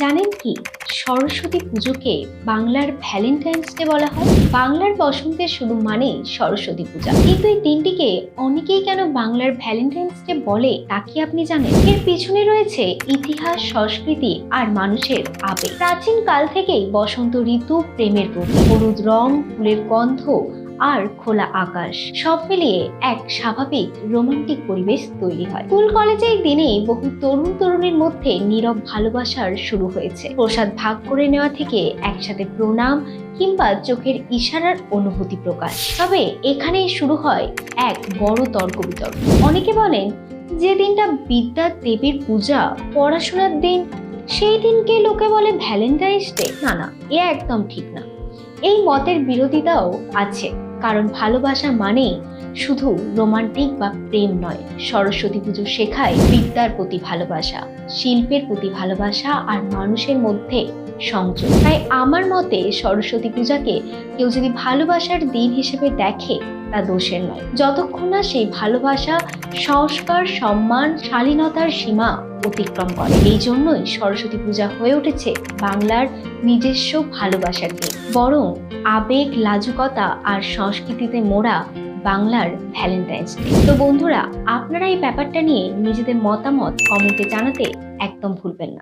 জানেন কি, সরস্বতী পুজোকে বাংলার ভ্যালেন্টাইন্স ডে বলা হয়। বাংলার বসন্তের শুরু মানেই সরস্বতী পূজা, কিন্তু এই দিনটিকে অনেকেই কেন বাংলার ভ্যালেন্টাইন্স ডে বলে তা কি আপনি জানেন? এর পিছনে রয়েছে ইতিহাস, সংস্কৃতি আর মানুষের আবেগ। প্রাচীন কাল থেকেই বসন্ত ঋতু প্রেমের প্রতীক। হলুদ রং, ফুলের গন্ধ আর খোলা আকাশ সব মিলিয়ে এক স্বাভাবিক রোমান্টিক পরিবেশ তৈরি হয়। স্কুল কলেজে এই দিনে বহু তরুণ তরুণীর মধ্যে নীরব ভালোবাসার শুরু হয়েছে। প্রসাদ ভাগ করে নেওয়া থেকে একসাথে প্রণাম কিংবা চোখের ইশারার অনুভূতি প্রকাশ। তবে এখানেই শুরু হয় এক বড় তর্ক বিতর্ক। অনেকে বলেন যে দিনটা বিদ্যার দেবীর পূজা, পড়াশোনার দিন, সেই দিনকে লোকে বলে ভ্যালেন্টাইন্স ডে। না, এ একদম ঠিক না। এই মতের বিরোধিতাও আছে, কারণ ভালোবাসা মানে শুধু রোমান্টিক বা প্রেম নয়। সরস্বতী পুজো শেখায় বিদ্যার প্রতি ভালোবাসা, শিল্পের প্রতি ভালোবাসা আর মানুষের মধ্যে সংযোগ। তাই আমার মতে সরস্বতী পূজাকে কেউ যদি ভালোবাসার দিন হিসেবে দেখে তা দোষের নয়, যতক্ষণ না সেই ভালোবাসা সংস্কার, সম্মান, শালীনতার সীমা অতিক্রম করে। এই জন্যই সরস্বতী পূজা হয়ে উঠেছে বাংলার নিজস্ব ভালোবাসার দিন, বরং আবেগ, লাজুকতা আর সংস্কৃতিতে মোড়া বাংলার ভ্যালেন্টাইন্স ডে। তো বন্ধুরা, আপনারা এই ব্যাপারটা নিয়ে নিজেদের মতামত কমেন্টে জানাতে একদম ভুলবেন না।